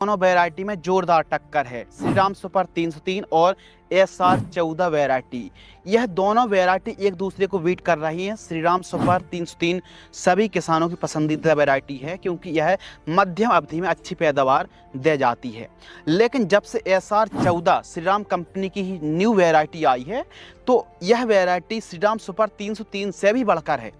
दोनों वैरायटी में जोरदार टक्कर है। श्रीराम सुपर 303 और SR 14 वैरायटी, यह दोनों वैरायटी एक दूसरे को बीट कर रही हैं। श्रीराम सुपर 303 सभी किसानों की पसंदीदा वैरायटी है क्योंकि यह मध्यम अवधि में अच्छी पैदावार दे जाती है। लेकिन जब से SR 14 श्रीराम कंपनी की ही न्यू वैरायटी आई है तो यह वैरायटी श्रीराम सुपर 303 से भी बढ़कर है।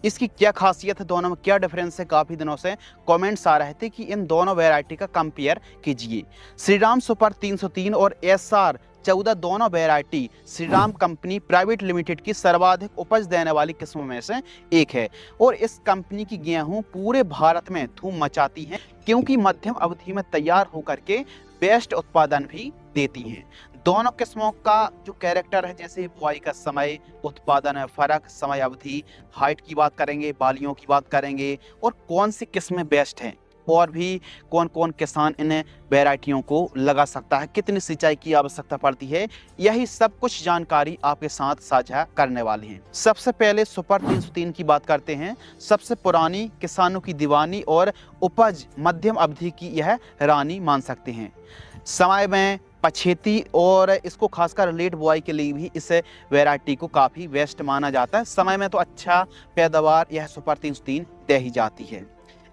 इसकी क्या खासियत है, दोनों में क्या डिफरेंस है, काफ़ी दिनों से कमेंट्स आ रहे थे कि इन दोनों वैरायटी का कंपेयर कीजिए। श्रीराम सुपर 303 और SR 14 दोनों variety Shriram company private limited की सर्वाधिक उपज देने वाली किस्मों में से एक है और इस कंपनी की गेहूं पूरे भारत में धूम मचाती हैं क्योंकि मध्यम अवधि में तैयार होकर के बेस्ट उत्पादन भी देती हैं। दोनों किस्मों का जो कैरेक्टर है, जैसे बुआई का समय, उत्पादन में फर्क, समय अवधि, हाइट की बात करेंगे, बालियों की बात करेंगे और कौन सी किस्में बेस्ट हैं और भी कौन कौन किसान इन वैरायटियों को लगा सकता है, कितनी सिंचाई की आवश्यकता पड़ती है, यही सब कुछ जानकारी आपके साथ साझा करने वाले हैं। सबसे पहले सुपर 303 की बात करते हैं। सबसे पुरानी, किसानों की दीवानी और उपज मध्यम अवधि की यह रानी मान सकते हैं। समय में पछेती और इसको खासकर लेट बुआई के लिए भी इस वैरायटी को काफ़ी बेस्ट माना जाता है। समय में तो अच्छा पैदावार यह सुपर 303 दे ही जाती है।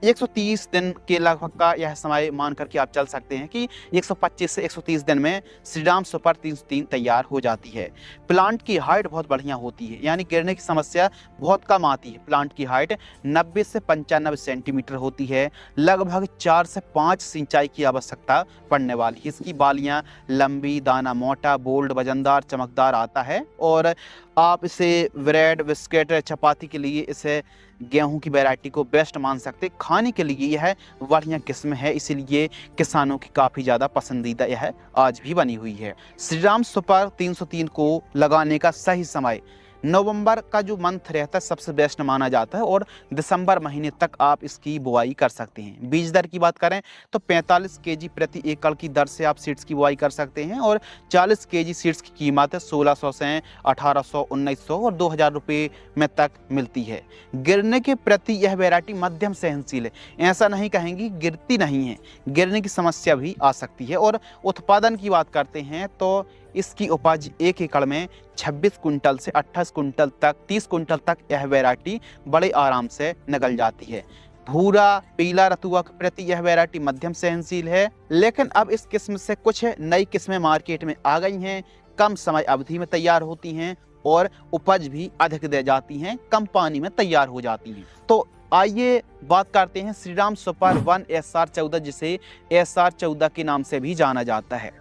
130 दिन के लगभग का यह समय मान करके आप चल सकते हैं कि 125 से 130 दिन में श्रीराम सुपर 303 तैयार हो जाती है। प्लांट की हाइट बहुत बढ़िया होती है, यानी गिरने की समस्या बहुत कम आती है। प्लांट की हाइट 90 से 95 सेंटीमीटर होती है। लगभग 4 से 5 सिंचाई की आवश्यकता पड़ने वाली है। इसकी बालियां लंबी, दाना मोटा, बोल्ड, वजनदार, चमकदार आता है और आप इसे ब्रेड, बिस्किट, चपाती के लिए इसे गेहूं की वैरायटी को बेस्ट मान सकते। खाने के लिए यह बढ़िया किस्म है, इसीलिए किसानों की काफ़ी ज़्यादा पसंदीदा यह आज भी बनी हुई है। श्रीराम सुपर 303 को लगाने का सही समय नवंबर का जो मंथ रहता है सबसे बेस्ट माना जाता है और दिसंबर महीने तक आप इसकी बुआई कर सकते हैं। बीज दर की बात करें तो 45 केजी प्रति एकड़ की दर से आप सीड्स की बुआई कर सकते हैं और 40 केजी सीड्स की कीमत 1600 से 1800, 1900 और 2000 रुपये में तक मिलती है। गिरने के प्रति यह वैरायटी मध्यम सहनशील है, ऐसा नहीं कहेंगे गिरती नहीं है, गिरने की समस्या भी आ सकती है। और उत्पादन की बात करते हैं तो इसकी उपज 1 एकड़ में 26 कुंटल से 28 कुंटल तक, 30 कुंटल तक यह वैरायटी बड़े आराम से निकल जाती है। भूरा, पीला रतुआ के प्रति यह वैरायटी मध्यम सहनशील है। लेकिन अब इस किस्म से कुछ नई किस्में मार्केट में आ गई हैं, कम समय अवधि में तैयार होती हैं और उपज भी अधिक दे जाती हैं, कम पानी में तैयार हो जाती हैं। तो आइए बात करते हैं श्रीराम सुपर 1 SR 14, जिसे SR 14 के नाम से भी जाना जाता है।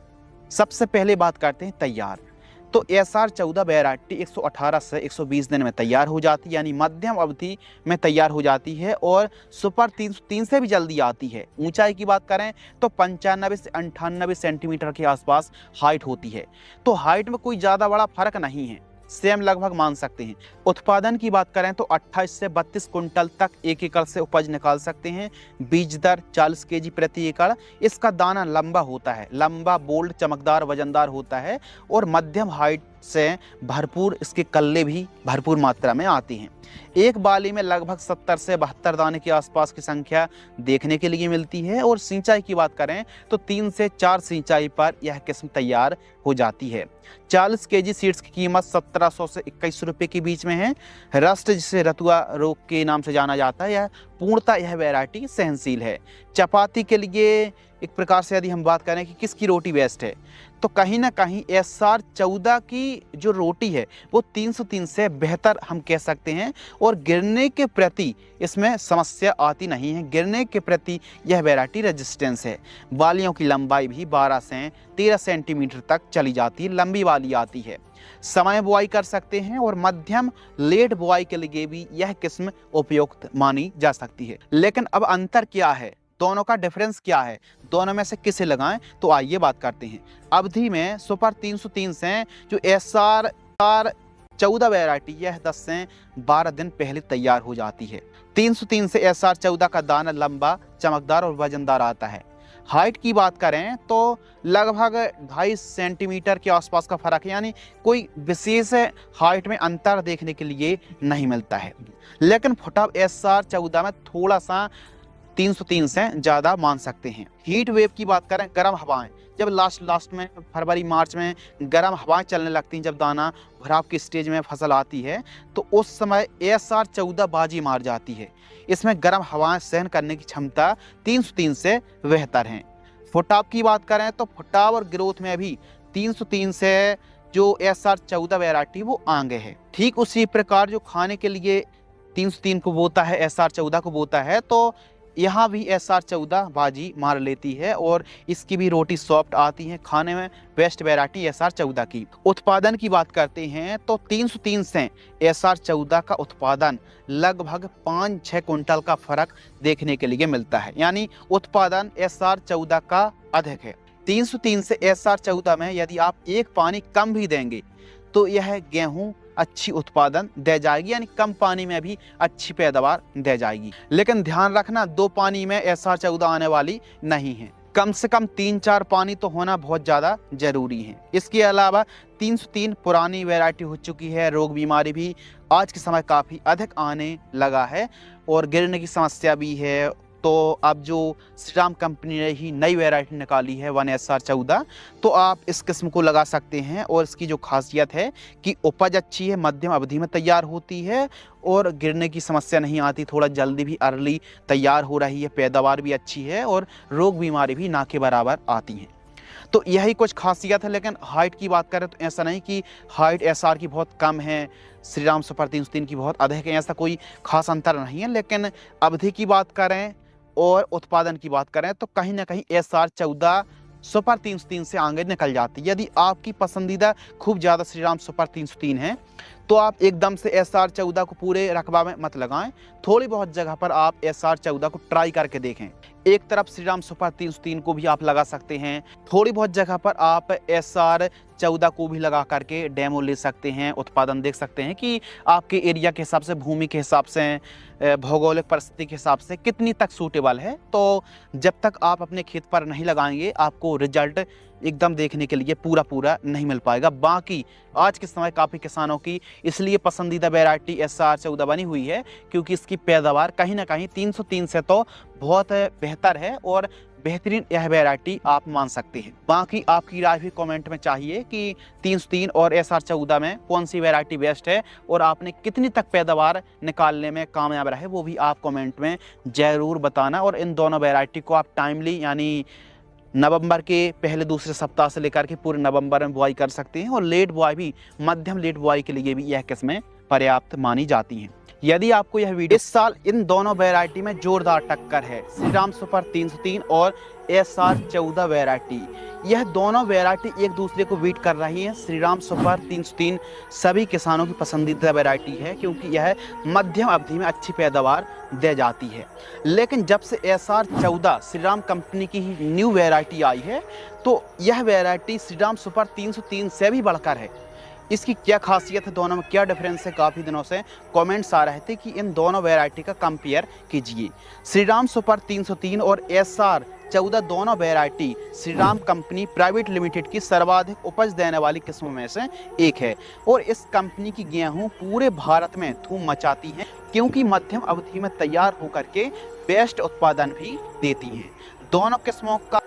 सबसे पहले बात करते हैं तैयार। तो SR 14 वैरायटी 118 से 120 दिन में तैयार हो जाती है, यानी मध्यम अवधि में तैयार हो जाती है और सुपर 303 से भी जल्दी आती है। ऊंचाई की बात करें तो 95 से 98 सेंटीमीटर के आसपास हाइट होती है। तो हाइट में कोई ज़्यादा बड़ा फर्क नहीं है, सेम लगभग मान सकते हैं। उत्पादन की बात करें तो 28 से 32 कुंटल तक 1 एकड़ से उपज निकाल सकते हैं। बीज दर 40 केजी प्रति एकड़। इसका दाना लंबा होता है, लंबा, बोल्ड, चमकदार, वजनदार होता है और मध्यम हाइट से भरपूर इसके कल्ले भी भरपूर मात्रा में आते हैं। एक बाली में लगभग 70 से 72 दाने के आसपास की संख्या देखने के लिए मिलती है। और सिंचाई की बात करें तो 3 से 4 सिंचाई पर यह किस्म तैयार हो जाती है। 40 केजी सीड्स की कीमत 1700 से 2100 रुपये के बीच में है। रस्ट, जिसे रतुआ रोग के नाम से जाना जाता है, यह पूर्णतः यह वैरायटी सहनशील है। चपाती के लिए एक प्रकार से यदि हम बात करें कि किसकी रोटी बेस्ट है, तो कहीं ना कहीं SR 14 की जो रोटी है वो 303 से बेहतर हम कह सकते हैं। और गिरने के प्रति इसमें समस्या आती नहीं है, गिरने के प्रति यह वैरायटी रेजिस्टेंस है। बालियों की लंबाई भी 12 से 13 सेंटीमीटर तक चली जाती है, लंबी बाली आती है। समय बुआई कर सकते हैं और मध्यम लेट बुआई के लिए भी यह किस्म उपयुक्त मानी जा सकती है। लेकिन अब अंतर क्या है, दोनों का डिफरेंस क्या है, दोनों में से किसे लगाएं, तो आइए बात करते हैं। अवधि में सुपर 303 से जो SR 14 वैरायटी यह 10 से 12 दिन पहले तैयार हो जाती है। 303 से SR 14 का दाना लंबा, चमकदार और वजनदार आता है। हाइट की बात करें तो लगभग 2.5 सेंटीमीटर के आसपास का फर्क है, यानी कोई विशेष हाइट में अंतर देखने के लिए नहीं मिलता है। लेकिन फुटअप SR 14 में थोड़ा सा 303 से ज़्यादा मान सकते हैं। हीट वेव की बात करें, गर्म हवाएं, जब लास्ट में फरवरी मार्च में गर्म हवाएं चलने लगती हैं, जब दाना भराव की स्टेज में फसल आती है, तो उस समय ASR 14 बाजी मार जाती है। इसमें गर्म हवाएं सहन करने की क्षमता 303 से बेहतर हैं। फुटाव की बात करें तो फुटाव और ग्रोथ में भी 303 से जो ASR 14 वैरायटी वो आगे है। ठीक उसी प्रकार जो खाने के लिए 303 को बोता है, ASR 14 को बोता है, तो यहाँ भी ASR 14 बाजी मार लेती है और इसकी भी रोटी सॉफ्ट आती है, खाने में बेस्ट वैरायटी ASR 14 की। उत्पादन की बात करते हैं तो 303 से ASR 14 का उत्पादन लगभग 5-6 कुंटल का फर्क देखने के लिए मिलता है, यानी उत्पादन ASR 14 का अधिक है। 303 से ASR 14 में यदि आप एक पानी कम भी देंगे तो यह गेहूं अच्छी उत्पादन दे जाएगी, यानी कम पानी में भी अच्छी पैदावार दे जाएगी। लेकिन ध्यान रखना, 2 पानी में ASR 14 आने वाली नहीं है, कम से कम 3-4 पानी तो होना बहुत ज़्यादा जरूरी है। इसके अलावा 303 पुरानी वैरायटी हो चुकी है, रोग बीमारी भी आज के समय काफ़ी अधिक आने लगा है और गिरने की समस्या भी है। तो अब जो श्रीराम कंपनी ने ही नई वैरायटी निकाली है 1SR 14, तो आप इस किस्म को लगा सकते हैं। और इसकी जो खासियत है कि उपज अच्छी है, मध्यम अवधि में तैयार होती है और गिरने की समस्या नहीं आती, थोड़ा जल्दी भी अर्ली तैयार हो रही है, पैदावार भी अच्छी है और रोग बीमारी भी ना के बराबर आती हैं। तो यही कुछ खासियत है। लेकिन हाइट की बात करें तो ऐसा नहीं कि हाइट SR की बहुत कम है, श्रीराम सुपर 303 की बहुत अधिक है, ऐसा कोई खास अंतर नहीं है। लेकिन अवधि की बात करें और उत्पादन की बात करें तो कहीं ना कहीं ASR 14 सुपर 303 से आगे निकल जाती है। यदि आपकी पसंदीदा खूब ज़्यादा श्रीराम सुपर 303 है तो आप एकदम से ASR 14 को पूरे रकबा में मत लगाएं, थोड़ी बहुत जगह पर आप ASR 14 को ट्राई करके देखें। एक तरफ श्रीराम सुपर 303 को भी आप लगा सकते हैं, थोड़ी बहुत जगह पर आप ASR 14 को भी लगा करके डेमो ले सकते हैं, उत्पादन देख सकते हैं कि आपके एरिया के हिसाब से, भूमि के हिसाब से, भौगोलिक परिस्थिति के हिसाब से कितनी तक सूटेबल है। तो जब तक आप अपने खेत पर नहीं लगाएंगे आपको रिजल्ट एकदम देखने के लिए पूरा नहीं मिल पाएगा। बाकी आज के समय काफ़ी किसानों की इसलिए पसंदीदा वैरायटी ASR 14 बनी हुई है क्योंकि इसकी पैदावार कहीं ना कहीं 303 से तो बहुत बेहतर है और बेहतरीन यह वैरायटी आप मान सकते हैं। बाकी आपकी राय भी कमेंट में चाहिए कि 303 और ASR 14 में कौन सी वैरायटी बेस्ट है और आपने कितनी तक पैदावार निकालने में कामयाब रहे, वो भी आप कमेंट में ज़रूर बताना। और इन दोनों वैरायटी को आप टाइमली यानी नवंबर के पहले दूसरे सप्ताह से लेकर के पूरे नवंबर में बुआई कर सकते हैं और लेट बुआई भी, मध्यम लेट बुआई के लिए भी यह किस्में पर्याप्त मानी जाती हैं। यदि आपको यह वीडियो, इस साल इन दोनों वैरायटी में जोरदार टक्कर है, श्रीराम सुपर 303 और ASR 14 वैरायटी। यह दोनों वैरायटी एक दूसरे को बीट कर रही हैं। श्रीराम सुपर 303 सभी किसानों की पसंदीदा वैरायटी है क्योंकि यह मध्यम अवधि में अच्छी पैदावार दे जाती है। लेकिन जब से ASR 14 श्रीराम कंपनी की ही न्यू वैरायटी आई है तो यह वैरायटी श्रीराम सुपर 303 से भी बढ़कर है। इसकी क्या खासियत है, दोनों में क्या डिफरेंस है, काफ़ी दिनों से कमेंट्स आ रहे थे कि इन दोनों वैरायटी का कंपेयर कीजिए। श्रीराम सुपर 303 और ASR 14 दोनों variety Shriram company private limited की सर्वाधिक उपज देने वाली किस्मों में से एक है और इस कंपनी की गेहूं पूरे भारत में धूम मचाती हैं क्योंकि मध्यम अवधि में तैयार होकर के बेस्ट उत्पादन भी देती हैं। दोनों किस्मों का